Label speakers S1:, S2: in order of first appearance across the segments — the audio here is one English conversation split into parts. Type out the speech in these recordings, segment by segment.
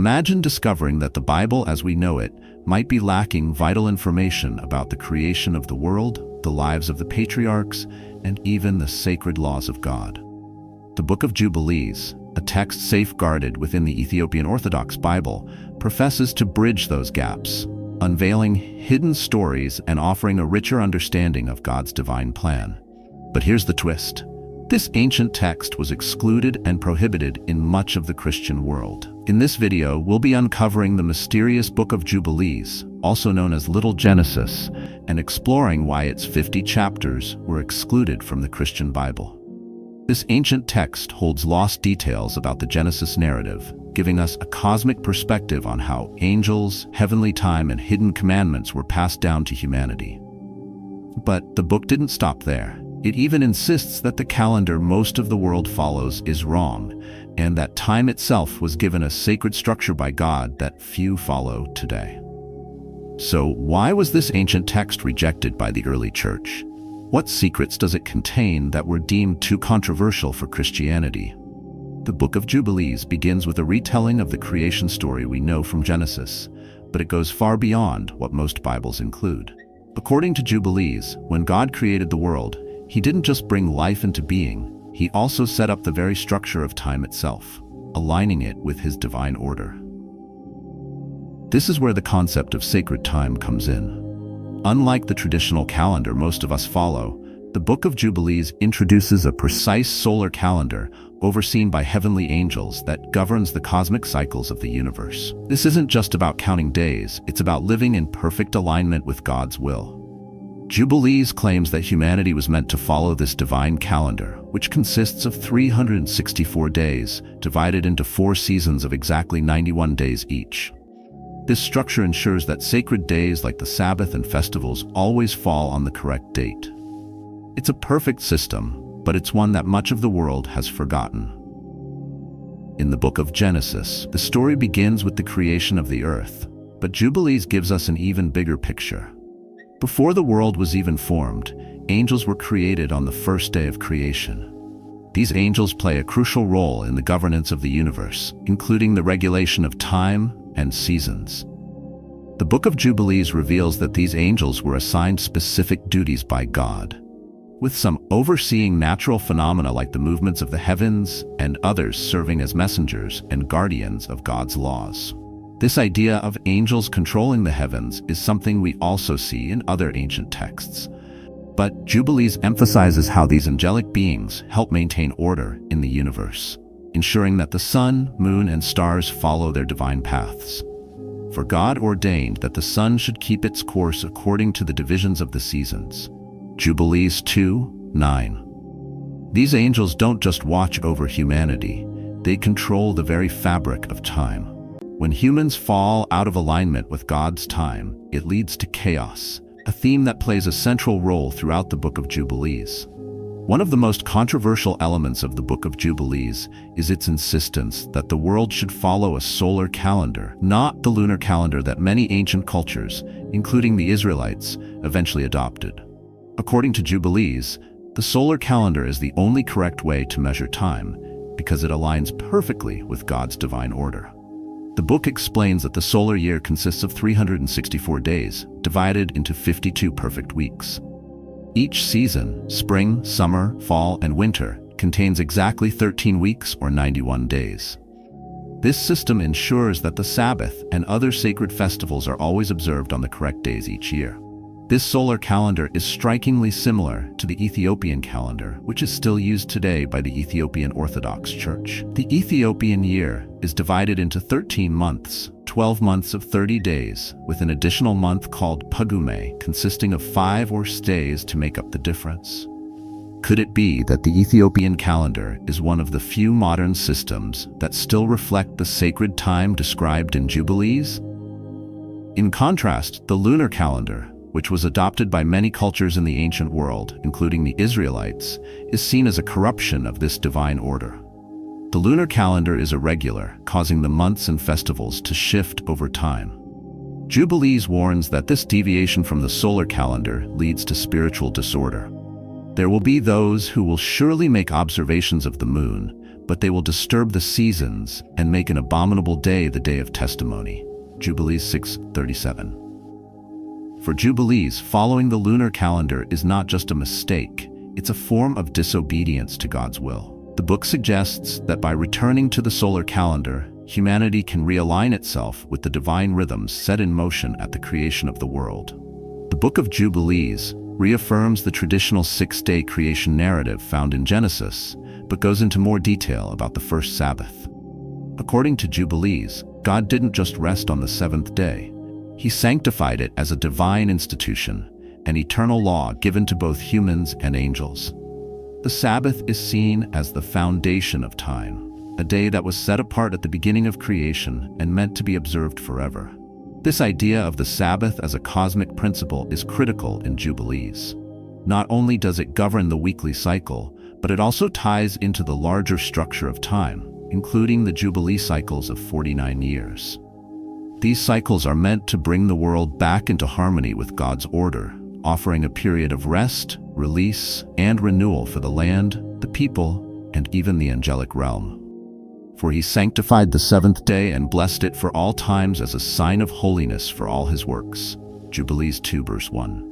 S1: Imagine discovering that the Bible as we know it might be lacking vital information about the creation of the world, the lives of the patriarchs, and even the sacred laws of God. The Book of Jubilees, a text safeguarded within the Ethiopian Orthodox Bible, professes to bridge those gaps, unveiling hidden stories and offering a richer understanding of God's divine plan. But here's the twist. This ancient text was excluded and prohibited in much of the Christian world. In this video, we'll be uncovering the mysterious Book of Jubilees, also known as Little Genesis, and exploring why its 50 chapters were excluded from the Christian Bible. This ancient text holds lost details about the Genesis narrative, giving us a cosmic perspective on how angels, heavenly time, and hidden commandments were passed down to humanity. But the book didn't stop there. It even insists that the calendar most of the world follows is wrong, and that time itself was given a sacred structure by God that few follow today. So why was this ancient text rejected by the early church? What secrets does it contain that were deemed too controversial for Christianity? The Book of Jubilees begins with a retelling of the creation story we know from Genesis, but it goes far beyond what most Bibles include. According to Jubilees, when God created the world, He didn't just bring life into being, He also set up the very structure of time itself, aligning it with His divine order. This is where the concept of sacred time comes in. Unlike the traditional calendar most of us follow, the Book of Jubilees introduces a precise solar calendar overseen by heavenly angels that governs the cosmic cycles of the universe. This isn't just about counting days, it's about living in perfect alignment with God's will. Jubilees claims that humanity was meant to follow this divine calendar, which consists of 364 days, divided into 4 seasons of exactly 91 days each. This structure ensures that sacred days like the Sabbath and festivals always fall on the correct date. It's a perfect system, but it's one that much of the world has forgotten. In the Book of Genesis, the story begins with the creation of the earth, but Jubilees gives us an even bigger picture. Before the world was even formed, angels were created on the first day of creation. These angels play a crucial role in the governance of the universe, including the regulation of time and seasons. The Book of Jubilees reveals that these angels were assigned specific duties by God, with some overseeing natural phenomena like the movements of the heavens and others serving as messengers and guardians of God's laws. This idea of angels controlling the heavens is something we also see in other ancient texts. But Jubilees emphasizes how these angelic beings help maintain order in the universe, ensuring that the sun, moon, and stars follow their divine paths. For God ordained that the sun should keep its course according to the divisions of the seasons. Jubilees 2:9. These angels don't just watch over humanity, they control the very fabric of time. When humans fall out of alignment with God's time, it leads to chaos, a theme that plays a central role throughout the Book of Jubilees. One of the most controversial elements of the Book of Jubilees is its insistence that the world should follow a solar calendar, not the lunar calendar that many ancient cultures, including the Israelites, eventually adopted. According to Jubilees, the solar calendar is the only correct way to measure time because it aligns perfectly with God's divine order. The book explains that the solar year consists of 364 days, divided into 52 perfect weeks. Each season, spring, summer, fall, and winter, contains exactly 13 weeks or 91 days. This system ensures that the Sabbath and other sacred festivals are always observed on the correct days each year. This solar calendar is strikingly similar to the Ethiopian calendar, which is still used today by the Ethiopian Orthodox Church. The Ethiopian year is divided into 13 months, 12 months of 30 days, with an additional month called Pagume, consisting of 5 or days to make up the difference. Could it be that the Ethiopian calendar is one of the few modern systems that still reflect the sacred time described in Jubilees? In contrast, the lunar calendar, which was adopted by many cultures in the ancient world, including the Israelites, is seen as a corruption of this divine order. The lunar calendar is irregular, causing the months and festivals to shift over time. Jubilees warns that this deviation from the solar calendar leads to spiritual disorder. There will be those who will surely make observations of the moon, but they will disturb the seasons and make an abominable day the day of testimony. Jubilees 6:37. For Jubilees, following the lunar calendar is not just a mistake, it's a form of disobedience to God's will. The book suggests that by returning to the solar calendar, humanity can realign itself with the divine rhythms set in motion at the creation of the world. The Book of Jubilees reaffirms the traditional six-day creation narrative found in Genesis, but goes into more detail about the first Sabbath. According to Jubilees, God didn't just rest on the seventh day. He sanctified it as a divine institution, an eternal law given to both humans and angels. The Sabbath is seen as the foundation of time, a day that was set apart at the beginning of creation and meant to be observed forever. This idea of the Sabbath as a cosmic principle is critical in Jubilees. Not only does it govern the weekly cycle, but it also ties into the larger structure of time, including the Jubilee cycles of 49 years. These cycles are meant to bring the world back into harmony with God's order, offering a period of rest, release, and renewal for the land, the people, and even the angelic realm. For he sanctified the seventh day and blessed it for all times as a sign of holiness for all his works. Jubilees 2 verse 1.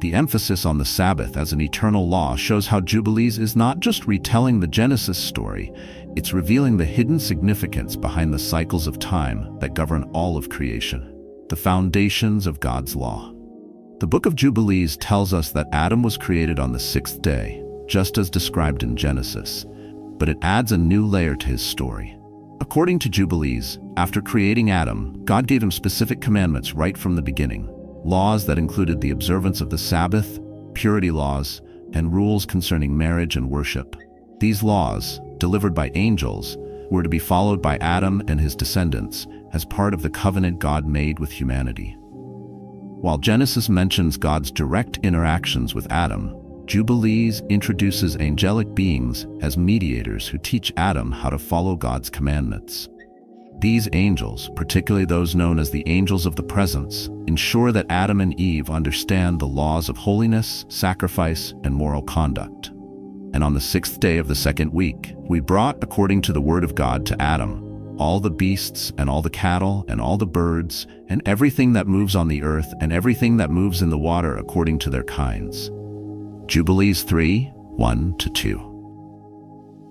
S1: The emphasis on the Sabbath as an eternal law shows how Jubilees is not just retelling the Genesis story, it's revealing the hidden significance behind the cycles of time that govern all of creation, the foundations of God's law. The Book of Jubilees tells us that Adam was created on the sixth day, just as described in Genesis, but it adds a new layer to his story. According to Jubilees, after creating Adam, God gave him specific commandments right from the beginning, laws that included the observance of the Sabbath, purity laws, and rules concerning marriage and worship. These laws, delivered by angels, were to be followed by Adam and his descendants as part of the covenant God made with humanity. While Genesis mentions God's direct interactions with Adam, Jubilees introduces angelic beings as mediators who teach Adam how to follow God's commandments. These angels, particularly those known as the angels of the presence, ensure that Adam and Eve understand the laws of holiness, sacrifice, and moral conduct. And on the sixth day of the second week, we brought, according to the word of God, to Adam all the beasts and all the cattle and all the birds and everything that moves on the earth and everything that moves in the water according to their kinds. Jubilees 3:1-2.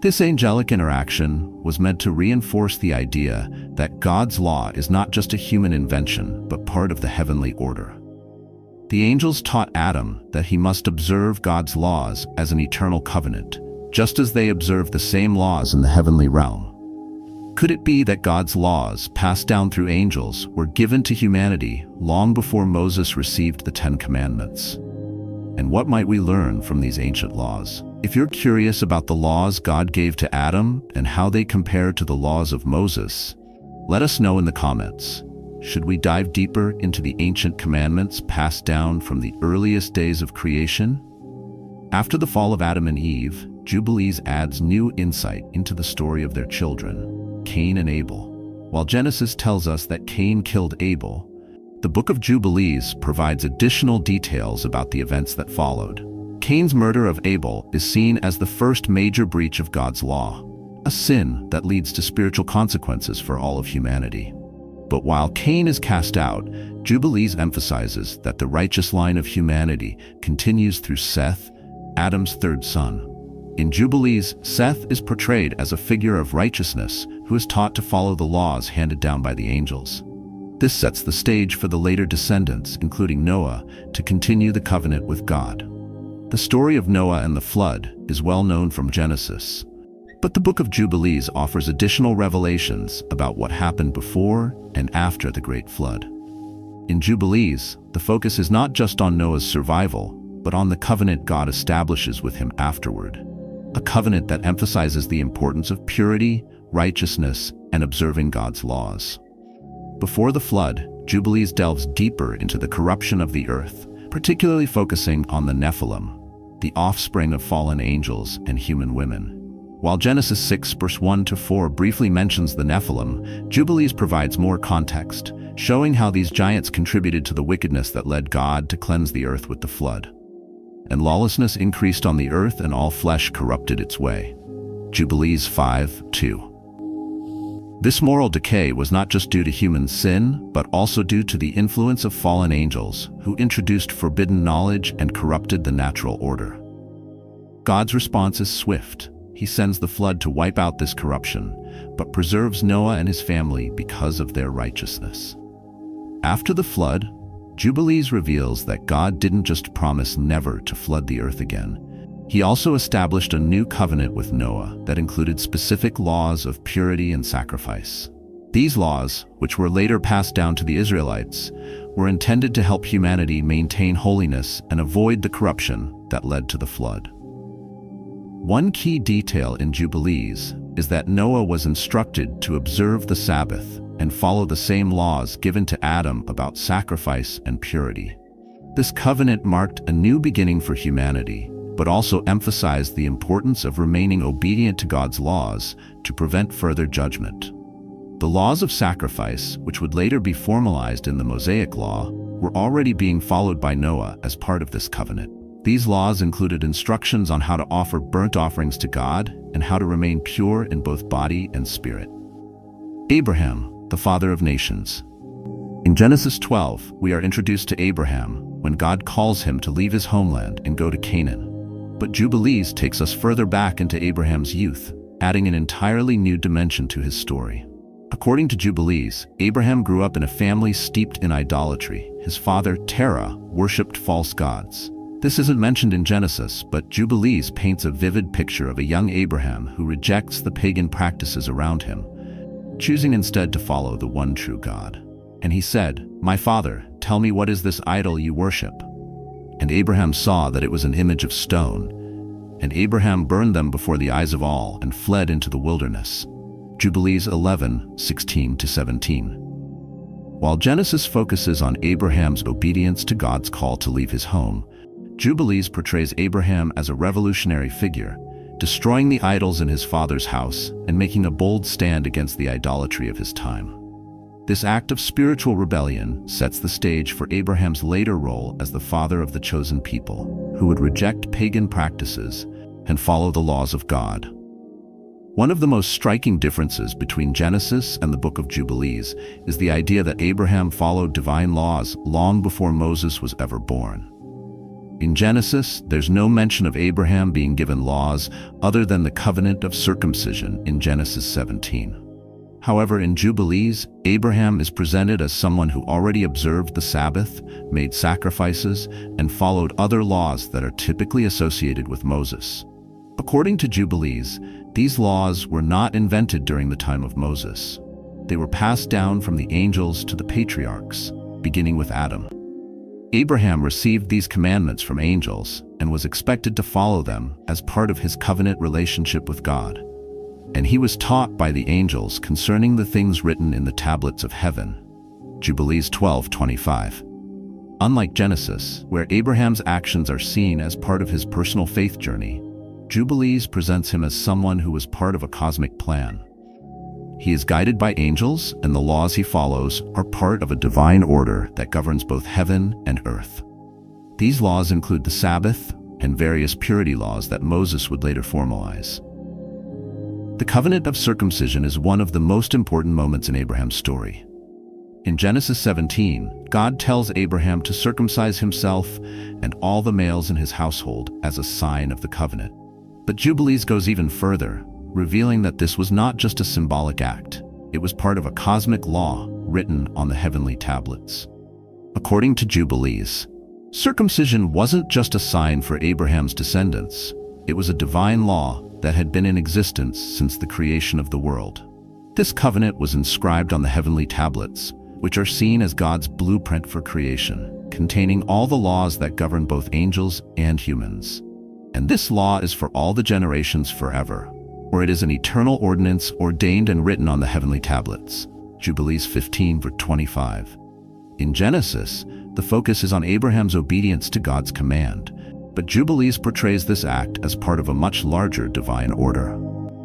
S1: This angelic interaction was meant to reinforce the idea that God's law is not just a human invention, but part of the heavenly order. The angels taught Adam that he must observe God's laws as an eternal covenant, just as they observed the same laws in the heavenly realm. Could it be that God's laws, passed down through angels, were given to humanity long before Moses received the Ten Commandments? And what might we learn from these ancient laws? If you're curious about the laws God gave to Adam and how they compare to the laws of Moses, let us know in the comments. Should we dive deeper into the ancient commandments passed down from the earliest days of creation? After the fall of Adam and Eve, Jubilees adds new insight into the story of their children, Cain and Abel. While Genesis tells us that Cain killed Abel, the Book of Jubilees provides additional details about the events that followed. Cain's murder of Abel is seen as the first major breach of God's law, a sin that leads to spiritual consequences for all of humanity. But while Cain is cast out, Jubilees emphasizes that the righteous line of humanity continues through Seth, Adam's third son. In Jubilees, Seth is portrayed as a figure of righteousness who is taught to follow the laws handed down by the angels. This sets the stage for the later descendants, including Noah, to continue the covenant with God. The story of Noah and the flood is well known from Genesis, but the Book of Jubilees offers additional revelations about what happened before and after the Great Flood. In Jubilees, the focus is not just on Noah's survival, but on the covenant God establishes with him afterward, a covenant that emphasizes the importance of purity, righteousness, and observing God's laws. Before the flood, Jubilees delves deeper into the corruption of the earth, particularly focusing on the Nephilim, the offspring of fallen angels and human women. While Genesis 6 verse 1-4 briefly mentions the Nephilim, Jubilees provides more context, showing how these giants contributed to the wickedness that led God to cleanse the earth with the flood. And lawlessness increased on the earth and all flesh corrupted its way. Jubilees 5:2. This moral decay was not just due to human sin, but also due to the influence of fallen angels, who introduced forbidden knowledge and corrupted the natural order. God's response is swift. He sends the flood to wipe out this corruption, but preserves Noah and his family because of their righteousness. After the flood, Jubilees reveals that God didn't just promise never to flood the earth again. He also established a new covenant with Noah that included specific laws of purity and sacrifice. These laws, which were later passed down to the Israelites, were intended to help humanity maintain holiness and avoid the corruption that led to the flood. One key detail in Jubilees is that Noah was instructed to observe the Sabbath and follow the same laws given to Adam about sacrifice and purity. This covenant marked a new beginning for humanity, but also emphasized the importance of remaining obedient to God's laws to prevent further judgment. The laws of sacrifice, which would later be formalized in the Mosaic Law, were already being followed by Noah as part of this covenant. These laws included instructions on how to offer burnt offerings to God and how to remain pure in both body and spirit. Abraham, the father of nations. In Genesis 12, we are introduced to Abraham when God calls him to leave his homeland and go to Canaan. But Jubilees takes us further back into Abraham's youth, adding an entirely new dimension to his story. According to Jubilees, Abraham grew up in a family steeped in idolatry. His father, Terah, worshipped false gods. This isn't mentioned in Genesis, but Jubilees paints a vivid picture of a young Abraham who rejects the pagan practices around him, choosing instead to follow the one true God. And he said, "My father, tell me, what is this idol you worship?" And Abraham saw that it was an image of stone. And Abraham burned them before the eyes of all and fled into the wilderness. Jubilees 11:16-17. While Genesis focuses on Abraham's obedience to God's call to leave his home, Jubilees portrays Abraham as a revolutionary figure, destroying the idols in his father's house and making a bold stand against the idolatry of his time. This act of spiritual rebellion sets the stage for Abraham's later role as the father of the chosen people, who would reject pagan practices and follow the laws of God. One of the most striking differences between Genesis and the Book of Jubilees is the idea that Abraham followed divine laws long before Moses was ever born. In Genesis, there's no mention of Abraham being given laws other than the covenant of circumcision in Genesis 17. However, in Jubilees, Abraham is presented as someone who already observed the Sabbath, made sacrifices, and followed other laws that are typically associated with Moses. According to Jubilees, these laws were not invented during the time of Moses. They were passed down from the angels to the patriarchs, beginning with Adam. Abraham received these commandments from angels and was expected to follow them as part of his covenant relationship with God. And he was taught by the angels concerning the things written in the tablets of heaven. Jubilees 12:25. Unlike Genesis, where Abraham's actions are seen as part of his personal faith journey, Jubilees presents him as someone who was part of a cosmic plan. He is guided by angels, and the laws he follows are part of a divine order that governs both heaven and earth. These laws include the Sabbath and various purity laws that Moses would later formalize. The covenant of circumcision is one of the most important moments in Abraham's story. In Genesis 17, God tells Abraham to circumcise himself and all the males in his household as a sign of the covenant. But Jubilees goes even further, revealing that this was not just a symbolic act. It was part of a cosmic law written on the heavenly tablets. According to Jubilees, circumcision wasn't just a sign for Abraham's descendants. It was a divine law that had been in existence since the creation of the world. This covenant was inscribed on the heavenly tablets, which are seen as God's blueprint for creation, containing all the laws that govern both angels and humans. And this law is for all the generations forever, or it is an eternal ordinance ordained and written on the heavenly tablets. Jubilees 15:25. In Genesis, the focus is on Abraham's obedience to God's command, but Jubilees portrays this act as part of a much larger divine order.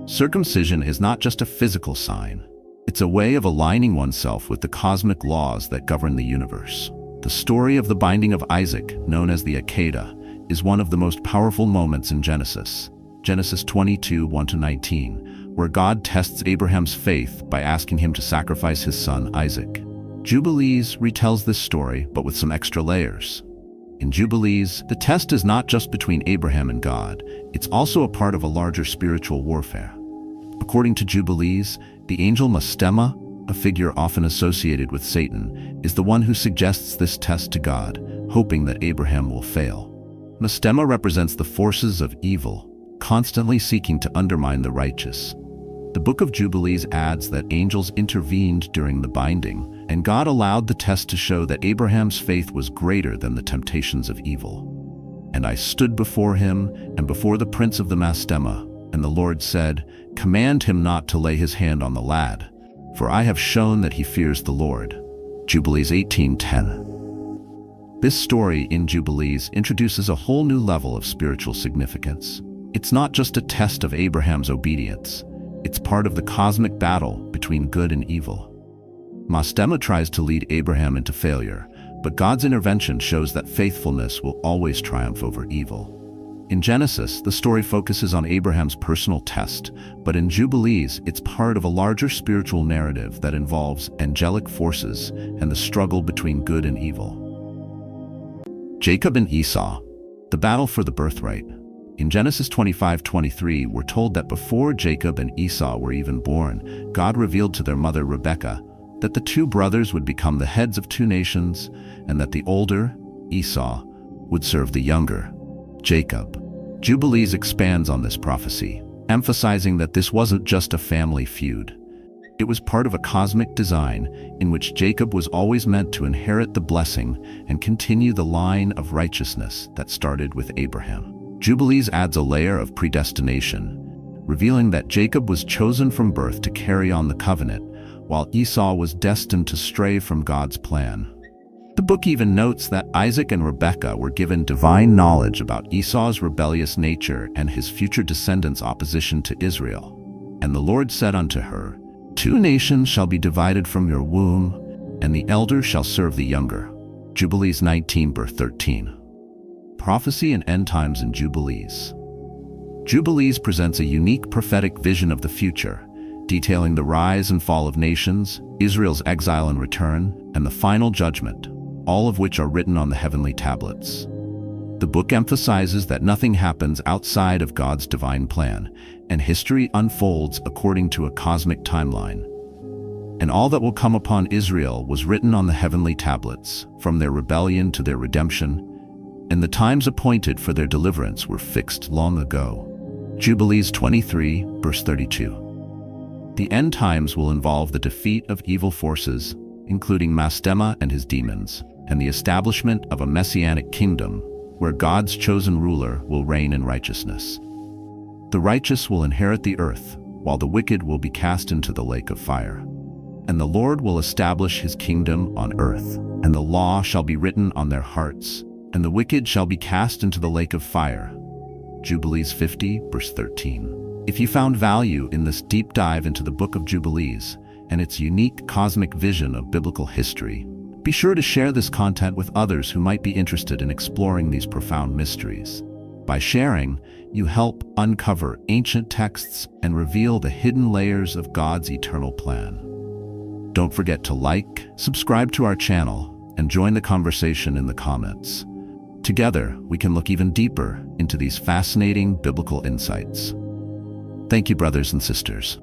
S1: Circumcision is not just a physical sign. It's a way of aligning oneself with the cosmic laws that govern the universe. The story of the binding of Isaac, known as the Akedah, is one of the most powerful moments in Genesis. Genesis 22, 1-19, where God tests Abraham's faith by asking him to sacrifice his son Isaac. Jubilees retells this story, but with some extra layers. In Jubilees, the test is not just between Abraham and God, it's also a part of a larger spiritual warfare. According to Jubilees, the angel Mastema, a figure often associated with Satan, is the one who suggests this test to God, hoping that Abraham will fail. Mastema represents the forces of evil, constantly seeking to undermine the righteous. The Book of Jubilees adds that angels intervened during the binding, and God allowed the test to show that Abraham's faith was greater than the temptations of evil. And I stood before him and before the prince of the Mastema, and the Lord said, "Command him not to lay his hand on the lad, for I have shown that he fears the Lord." Jubilees 18:10. This story in Jubilees introduces a whole new level of spiritual significance. It's not just a test of Abraham's obedience, it's part of the cosmic battle between good and evil. Mastema tries to lead Abraham into failure, but God's intervention shows that faithfulness will always triumph over evil. In Genesis, the story focuses on Abraham's personal test, but in Jubilees, it's part of a larger spiritual narrative that involves angelic forces and the struggle between good and evil. Jacob and Esau, the battle for the birthright. In Genesis 25:23, we're told that before Jacob and Esau were even born, God revealed to their mother Rebekah that the two brothers would become the heads of two nations, and that the older, Esau, would serve the younger, Jacob. Jubilees expands on this prophecy, emphasizing that this wasn't just a family feud. It was part of a cosmic design in which Jacob was always meant to inherit the blessing and continue the line of righteousness that started with Abraham. Jubilees adds a layer of predestination, revealing that Jacob was chosen from birth to carry on the covenant, while Esau was destined to stray from God's plan. The book even notes that Isaac and Rebekah were given divine knowledge about Esau's rebellious nature and his future descendants' opposition to Israel. And the Lord said unto her, "Two nations shall be divided from your womb, and the elder shall serve the younger." Jubilees 19:13. Prophecy and End Times in Jubilees. Jubilees presents a unique prophetic vision of the future, detailing the rise and fall of nations, Israel's exile and return, and the final judgment, all of which are written on the heavenly tablets. The book emphasizes that nothing happens outside of God's divine plan, and history unfolds according to a cosmic timeline. And all that will come upon Israel was written on the heavenly tablets, from their rebellion to their redemption, and the times appointed for their deliverance were fixed long ago. Jubilees 23:32. The end times will involve the defeat of evil forces, including Mastema and his demons, and the establishment of a messianic kingdom where God's chosen ruler will reign in righteousness. The righteous will inherit the earth, while the wicked will be cast into the lake of fire. And the Lord will establish his kingdom on earth, and the law shall be written on their hearts, and the wicked shall be cast into the lake of fire. Jubilees 50:13. If you found value in this deep dive into the Book of Jubilees and its unique cosmic vision of biblical history, be sure to share this content with others who might be interested in exploring these profound mysteries. By sharing, you help uncover ancient texts and reveal the hidden layers of God's eternal plan. Don't forget to like, subscribe to our channel, and join the conversation in the comments. Together, we can look even deeper into these fascinating biblical insights. Thank you, brothers and sisters.